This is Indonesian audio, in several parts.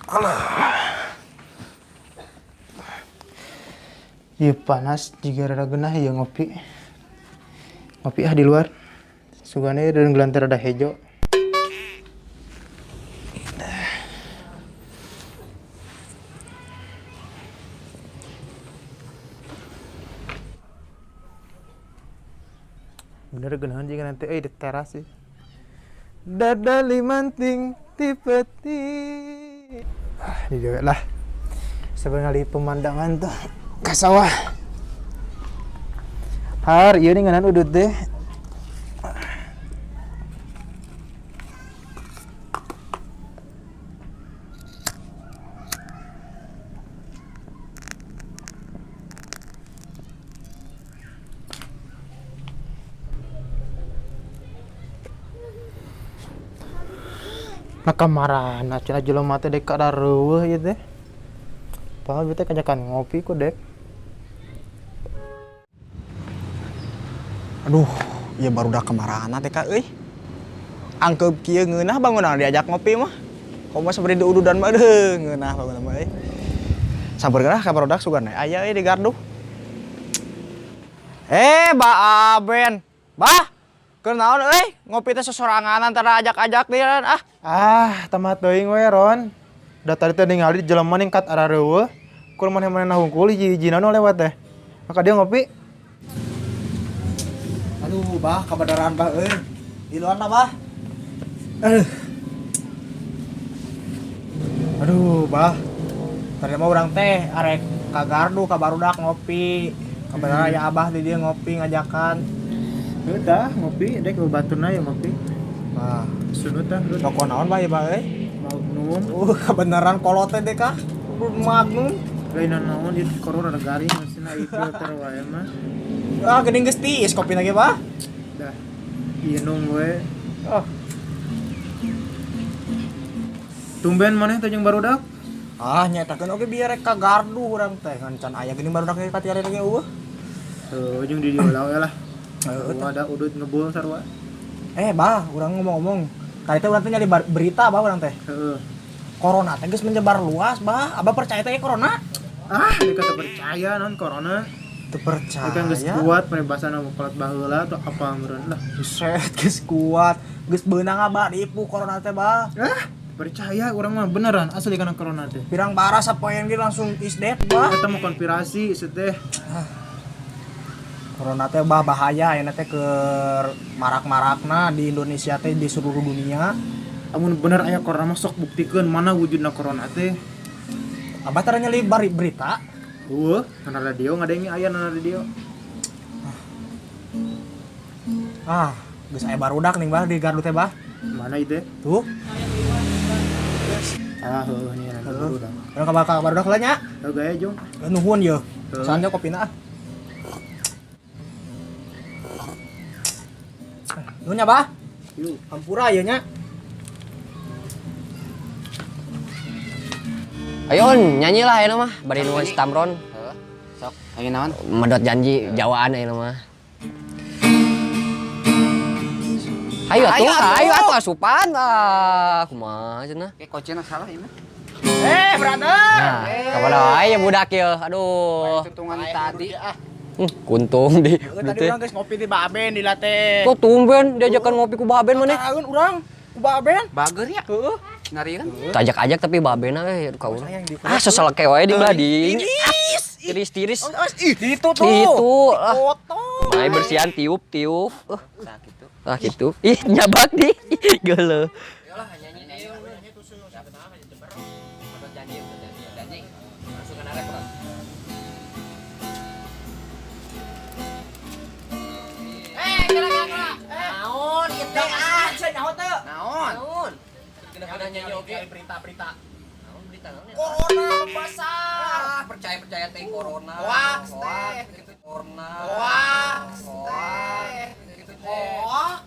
Alah. Iya panas jika rada genah ya ngopi. Ngopi di luar. Sugane dan gelantar rada hejo. Bener genahan jika nanti di teras sih. Dada limanting tipeti. Di dewek lah. Sebenarnya pemandangan tuh ke sawah. Har, iya nih nganan udut deh. Nakamarahan, cina jelema teh dek kada reueuh ieu teh. Padahal bete kajakan ngopi ku dek. Aduh, iya baru dah kemarahan teh Kak euy. Angkeup kieu ngeunah bangunan diajak ngopi mah. Komo sabari diududan mah deuh ngeunah bangunan mah euy. Sabar geunah ka barudak sugan aya euy di gardu. Ba Aben. Bah, keur naon euy? Ngopi teh sosorangan antara ajak-ajak dia ah. Tamat teuing we Ron. Da tadi teh ningali jelema ningkat ara reueuh. Kul maneh-maneh hungkul hiji-hijina nu lewat teh. Maka dia ngopi. Aduh, Bah, kabadaran Bah euy. Di luar Bah. Aduh, Bah. Tadi mah urang teh arek ka gardu ka barudak ngopi. Kabadaran ya Abah di dia ngopi ngajakan. Udah ngopi dek baturna ya ngopi. Bah, Sunut tah. toko naon Bah ya Bah euy? Magnum. Kebenaran kolote deh Kak. Magnum. Lain naon ieu corona ada garing masina ieu filter wae mah. Geuning geus tiis kopi lagi Bah. Dah. Inung we. Oh. Tumben maneh teh jeung barudak. Nyatakeun oge biar rek ka gardu urang teh ngan can aya geuning barudak ge katiare lagi eueuh. Tuh jeung di dieu lah. Heueuh. Ada udut ngebul sarua. Bah, urang ngomong-ngomong. Tadi teh urang teh nyari berita Bah urang teh. Heeh. Corona teh geus menyebar luas Bah. Abah percaya teh corona? Dia kata percaya non corona. Teu percaya. Kan geus kuat paribasan kolot baheula atau apa meureun lah. Buset, geus kuat. Geus beunang Abah dipu corona teh Bah. Percaya urang mah beneran asli kana corona teh. Pirang bara sapoean ge langsung is dead Bah. Eta mah konspirasi ieu teh. Corona teh bah bahaya ya teh ke marak-marakna di Indonesia teh di seluruh dunia. Amun bener aya corona mah sok buktikeun mana wujudna corona teh. Abah teh nyeli berita. Kana radio ngadenge aya na radio. Geus aya barudak nih Bah di gardu teh Bah. Mana itu? Tuh. Nih ada barudak. Urang ka barudak heula nya. Gaya jong. Nuhun ye. Soalnya kopina Nuhun nya Bah. Yuk. Hampura ieu nya. Ayo nyanyilah ayeuna mah bari nuhun si Tamron. Sok, ayo naon? Medot janji jawaan ayeuna mah. Ayo atuh asupan kumaha cenah. Kayak kocena salah ieu mah. Brother. Nah, kapada aya budak ieu. Aduh. Tutungan tadi. Kuntung di. Tadi urang geus ngopi di Baben di late. Kok tumben diajakan ngopi ku Baben maneh? Taraeun urang ku Baben. Bager ya? Nari kan? Tajak-ajak tapi Babena ka urang. Seseleke wae di Blading. Tiris-tiris. Di itu tuh. Di itu. Foto. Mai bersihan tiup-tiup. Gitu. Ih, nyabak di. Geuleuh. Naon ieu teh nyaho teh? Naon? Kena nyanyi oge berita-berita. Naon berita naon? Corona membesar. Percaya teh corona. Hoax teh. Corona. Hoax teh. Hoax.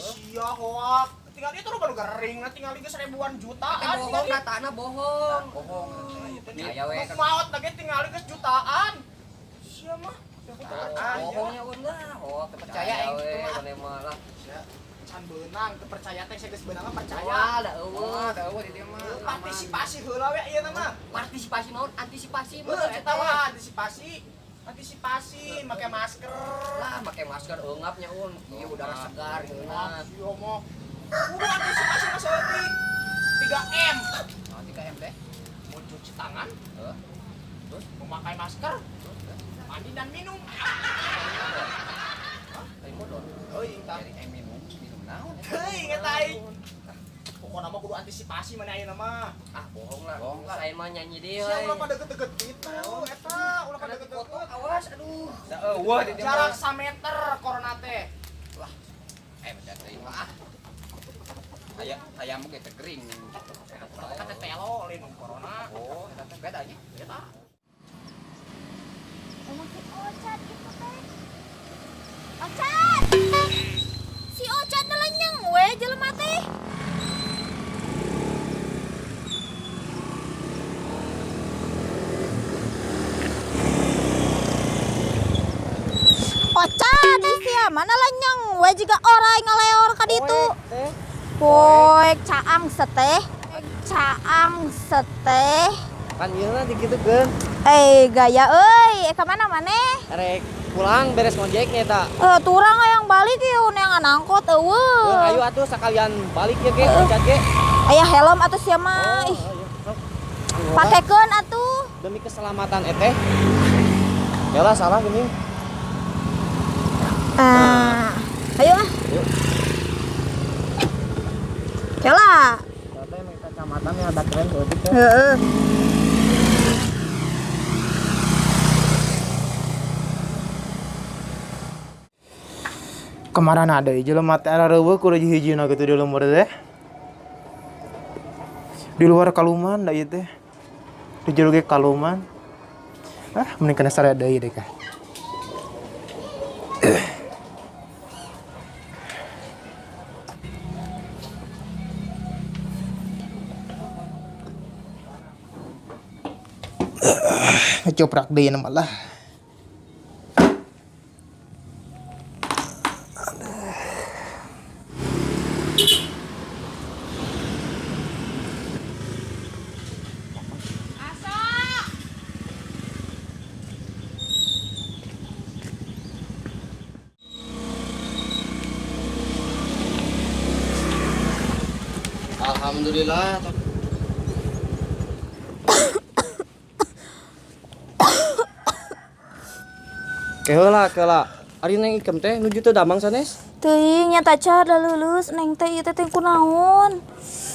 Sia hoax. Tinggal itu baru garing, tinggal geus ribuan jutaan. Bohong datana bohong. Bohong. Aya we kan. Maot lagi tinggal geus jutaan. Sia mah. Bohongnya bener. Oh, percaya we mah lah. can beunang teu percaya teh geus beunang mah percaya. Wah, da eueuh di dieu mah. Partisipasi heula we ieu mah. Partisipasi naon? Antisipasi mah Bener eta mah antisipasi. Antisipasi make masker. lah make masker eungap nya un. Ieu udara segar geuna. Ieu mah. Kudu antisipasi masalah ti 3M. Oh, 3M teh. Mau cuci tangan, Heeh. terus memakai masker, mandi dan minum. Tadi modal. Euy, tah. Dari minum naon? Heuy, eta aing. Pokona mah kudu antisipasi mana ayeuna mah. Ah, bohong lah. Saya mah nyanyi deui. Siapa ulah pada deket-deket gitu, eta ulah pada Ada deket-deket. foto awas aduh. Da eueuh di dieu Jarak mah. 1 meter corona teh. Bener teh mah. Aya mah ge teh kering. Kata telo lain corona. Oh, eta teh beda nya. Eta. Emang si Ocat gitu teh. Ocat! Si Ocat nelenyeng we jelema teh. Ocat isia mana lenyeng we jiga orai ngaleor ka ditu. Poek caang seteh. Caang seteh. Kan ieu mah digitukeun. Gaya euy, ka mana maneh? Rek pulang beres ngojek nya eta. Turang yang balik ieu neangan angkot eueuh. Ayo atuh sakalian balik ya ge Ocat ge. Aya helm atuh sia mah. Ih, pakekeun atuh. Demi keselamatan eteh. Yalah salah geuning. Ayo ah. Yuk. Yalah. Teh mah kacamata mah ada keren heuh teh. Heeh. Kemarin ada jelema teh areueuh ku hiji-hijina kitu di lembur teh. Di luar kaluman da ieu teh. Di jero ge kaluman. Mending kana sare deui deh kah. Ngecoprak deui na malah. Alhamdulillah. Keula. Ari neng ikem teh nuju teu Damang sanes? Teuing nya tacar da lulus neng teh ieu teh kunaon?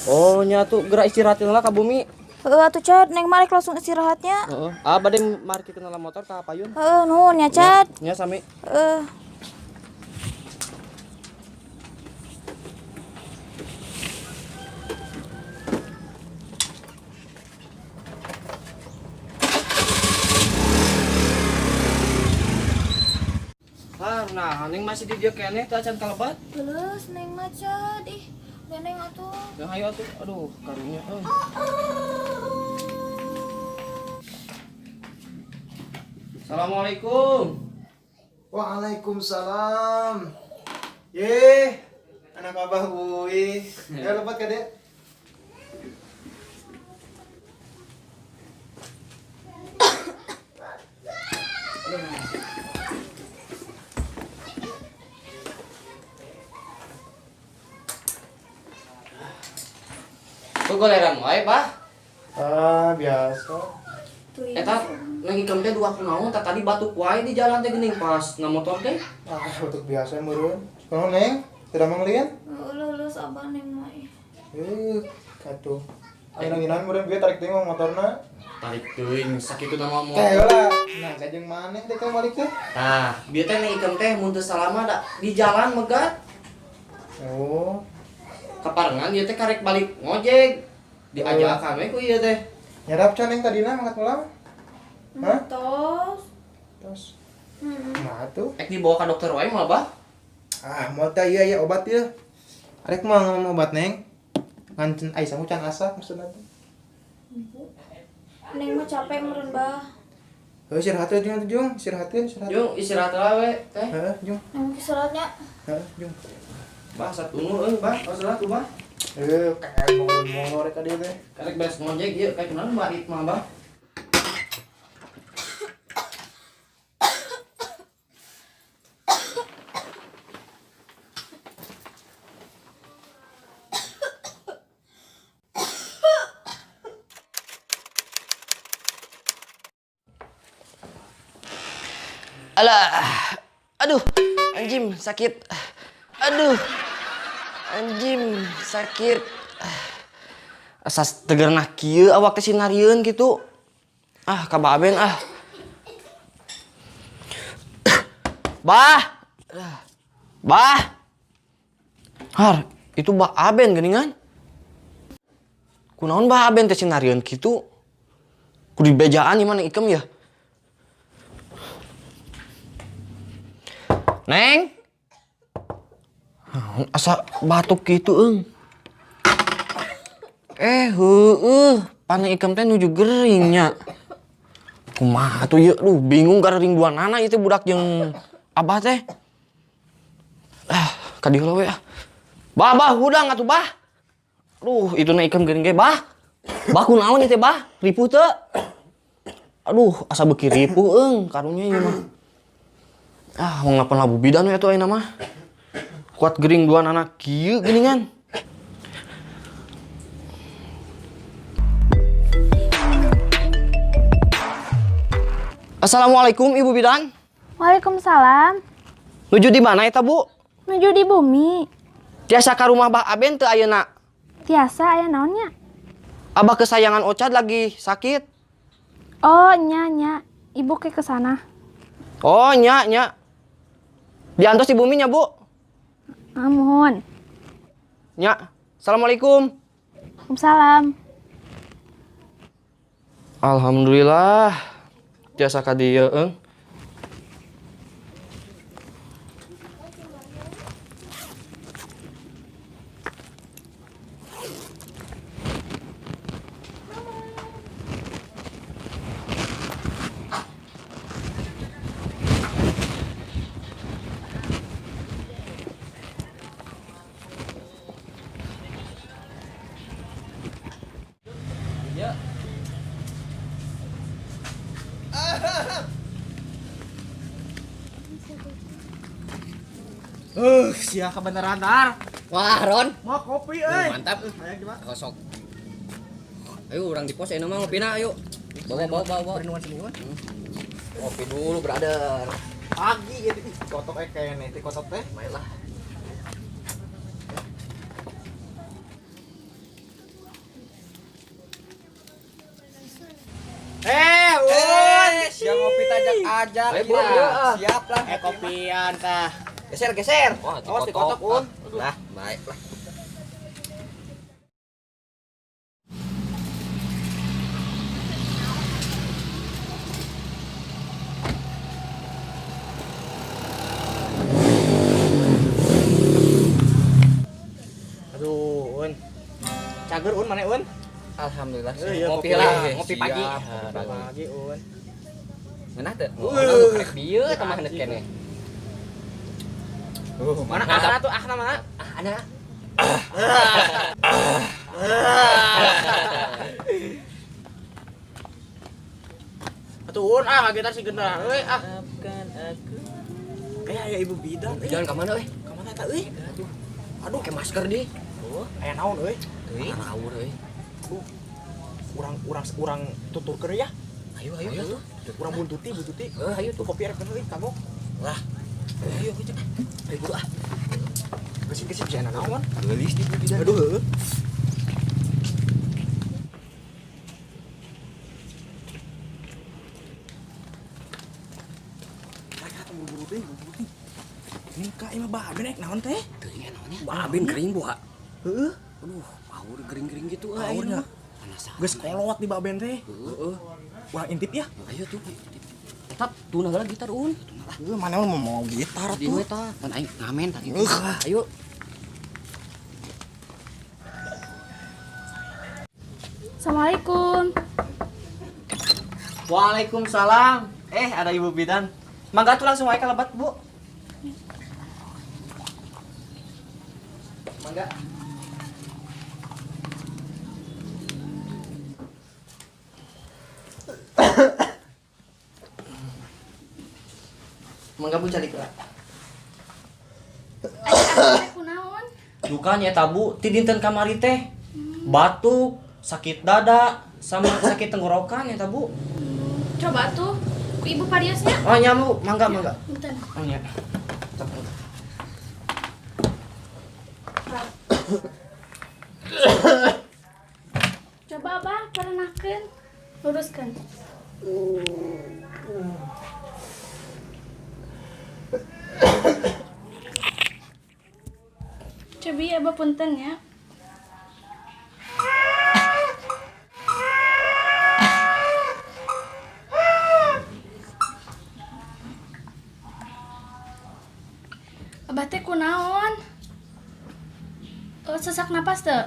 Oh nya tuh gerak istirahat heula ka bumi. Heeh atuh Cad, neng marek langsung istirahatnya. Heeh. Bade markikeun heula motor ka payun. Heeh nuhun nya Cad. Nya sami. Heeh. Nah, neng masih di dieu keneh teh acan kalebat. Lulus neng mah Cad. Ih, neng atuh. Ya hayu atuh. Aduh, karunya euy. Assalamualaikum. Waalaikumsalam. Ye, anak abah Uwi. Ya lebat ka, Dek. Tuh goleran wae, Pak. Biasa. Eta neng ikem teh dua kunaon tah tadi batuk wae di jalan teh geuning pas ngamotor teh. Untuk biasa meureun. Kunaon, Neng? Tidak manglieun? Lulus abah neng mah. Katuh. Ayeuna nginan meureun bieu tarik teuing motorna. Tarik teuing sakitu nama Teh motor. heula. Nah, kajeng maneh teh ka balik teh. Tah, bieu teh neng ikem teh mun teu salama da di jalan megat. Oh, Kaparengan ieu teh karek balik ngojek. Diajakan we ku ieu teh. nyadap can Neng tadina mangkat ulang. Hah? Tos. Terus. Nah, tuh. Ek dibawa ka dokter wae moal, Bah. Moal teh ieu obat ieu. Arek mah ngomong obat, Neng. Ngan ai sangu can asak maksudna teh. Neng mah capek meureun bah. Heuh, istirahat teh Jung, istirahat teh, istirahat. Jung istirahat lah we teh. Heeh, Jung. Neng istirahatnya. Heeh, Jung. Bah satu bah, masalah tuh bah. Kayak mau rek dia teh. Karek beres ngojek ieu kayak kunaon bah ritma bah. Alah, aduh, anjing sakit. Aduh, anjing sakit. Asas tegerna kieu awak teh sinarieun gitu. Ah, ka Baben ah. Bah. Bah. Har, itu Bah Aben geuningan. Kunaon Bah Aben teh sinarieun kitu? Kudu dibejaan ieu mah ikem ya. Neng, asa batuk gitu panai ikam teh nuju geringnya. Kumaha tuh ya, lu bingung gara ring dua nana itu budak yang abah teh. Kadieu we ah. Bah, hudang atuh bah. Itu na ikam gering ge bah. Bah kunaon ieu teh bah? Ripuh teu? Aduh, asa beuki ripuh karunya ieu mah. Mau ngapain labu bidan ya tuh ayeuna mah. Kuat gering dua anak kieu geuningan. Assalamualaikum Ibu Bidan. Waalaikumsalam. Nuju di mana eta Bu? Nuju di bumi. Tiasa ka rumah Bah Aben teu ayeuna? Tiasa aya naonnya? Abah kesayangan Ocad lagi sakit. Oh, nya. Ibu ke sana. Oh, nya. Diantos di bumi nya, Bu. Amun. Nya. Assalamualaikum. Waalaikumsalam. Alhamdulillah. Tiasa ka dieu, Sia kebenaran dar. Wah, Ron. Mau kopi euy. Mantap. Aya gimana? Kosok. Ayo orang di pos ayeuna mah ngopina ayo. Bawa. Pernuan sini mah. Kopi dulu, brother. Pagi gitu. Kotok kayak nanti kotok teh. Baiklah. Siang ngopi tajak-ajak. Ayo, Bu, ayo, Siap lah. Kopian tah. Geser. Wah, Awas dikotok, Un. Lah, baiklah. Aduh, Un. Cager Un mana Un? Alhamdulillah. Iya, Ngopi kopi lah, lah. ngopi pagi. Pagi Un. Mana teh? Oh, karek dieu teh mah hendak keneh. Mana Mantap. ahna tuh ahna mana? Ada. Atuh Un ngagetan si gendera euy Maafkan aku. Aya ibu bidan Jangan ka mana euy? Ka mana tah euy? Aduh, ke masker di. Aya naon euy? Euy, ngawur euy. Urang tuturkeun ya. Ayo. Urang buntuti. Ayo Tuh kopi rek euy kagok. Lah. Ayo cek. Ayo buru ah. Gesip cenah naon? Geulis di bidan. Aduh heuh. Buru-buru teh. Ini ka imah babe rek naon teh? Teu nya naonnya? Babin kering buah. Heeh. Aduh, bau gering-gering gitu Baurnya. Penasaran. Geus kolot di baben teh. Heeh. Urang intip ya. Ayo tuh. Tetap tuh nagala gitar un. Mana mau gitar Di tuh. eta kan aing ngamen tadi. Ah. Ayo. Assalamualaikum. Waalaikumsalam. Ada Ibu Bidan. Mangga tuh langsung aja ke lebat, Bu. mangga. Mangga Bu cari kela. Aya kunaon? Duka nya tabu ti dinten kamari teh. Batuk, sakit dada, sama sakit tenggorokan ya tabu. Coba tuh ku ibu pariosnya. Oh nya Bu, mangga. Bentar. Oh nya. Coba Abah perenakeun. Luruskan. Coba ya Abah punten ya. Abah teh kunaon? Sesak napas teu?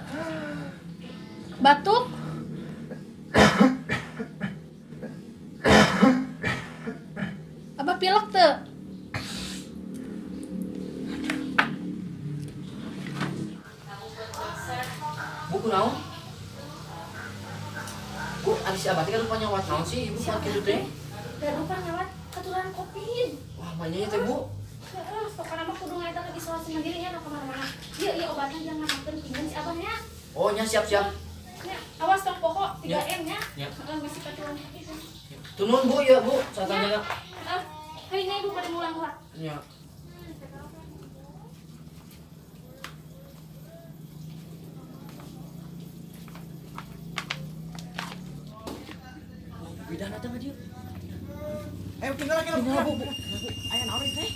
Batuk? Abah pilek teu? Bu kunaon? Bu, abis abah teh kan lupa nyawat naon sih? Ibu kuat kitu teh. Dan lupa nyawat keturunan COVID. Wah, banyak teh Bu. Pokoknya mah kudu ngaita ke isolasi mandiri ya no kemana-mana. Iya obatnya jangan makan pingin si abahnya. Oh nya siap. Ya, awas tong pokok 3 Ya. M nya. Ya. Masih keturunan COVID. Tunun Bu ya Bu, satanya. Hari ini ibu pada mulang lah. Ya. Bidah nata dia. Ayo tinggal lagi Bu. Aya naon teh?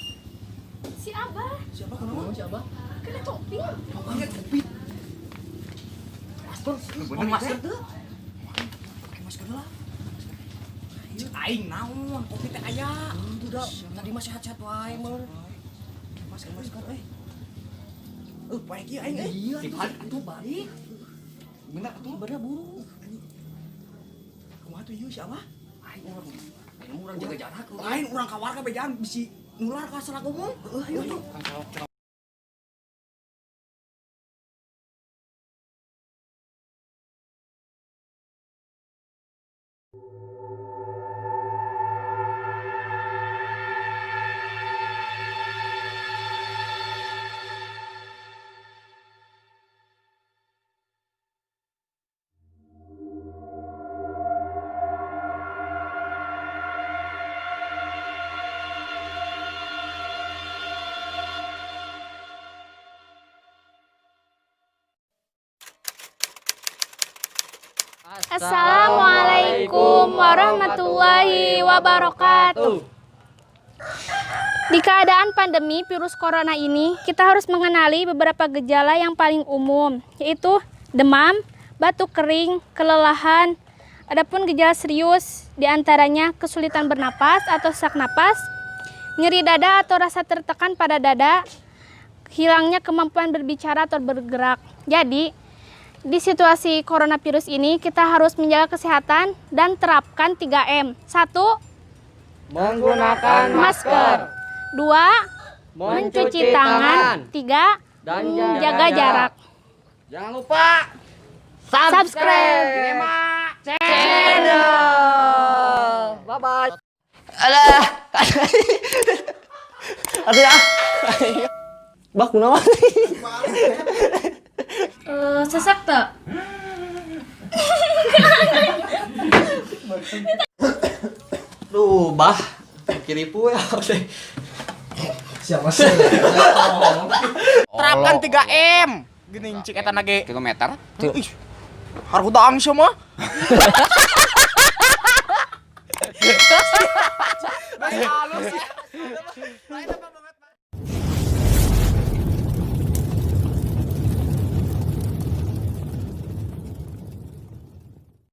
Si abah Siapa kunaon? Siapa? kena topi. Aya kopi. Oh, masker tuh. Pakai masker lah. Aing naon, kopi teh aya. Udah, tadi mah sehat-sehat wae mah. Masker euy. Poe kieu aing Iya, itu balik. Bener atuh. Bener buru. Kumaha tuh ieu si Abah? Aing urang jaga jarak. Lain urang ka warga bejaan bisi nular ka salah ngomong. Ayo tuh. Assalamualaikum warahmatullahi wabarakatuh. Di keadaan pandemi virus corona ini, kita harus mengenali beberapa gejala yang paling umum, yaitu demam, batuk kering, kelelahan. Adapun gejala serius, diantaranya kesulitan bernapas atau sesak napas, nyeri dada atau rasa tertekan pada dada, hilangnya kemampuan berbicara atau bergerak. Jadi, di situasi coronavirus ini kita harus menjaga kesehatan dan terapkan 3M. 1. Menggunakan Masker. 2. Mencuci tangan. 3. Dan Jaga jarak. Jangan lupa Subscribe channel. Bye bye. Alah. Aduh ya. Bah kunaon? Sesak tak? Duh, bah. Kiripu ya. Siapa sih? Terapkan 3M. Gini cik eta nage. Kilometer. Ih. Harudang semua. Halus ya.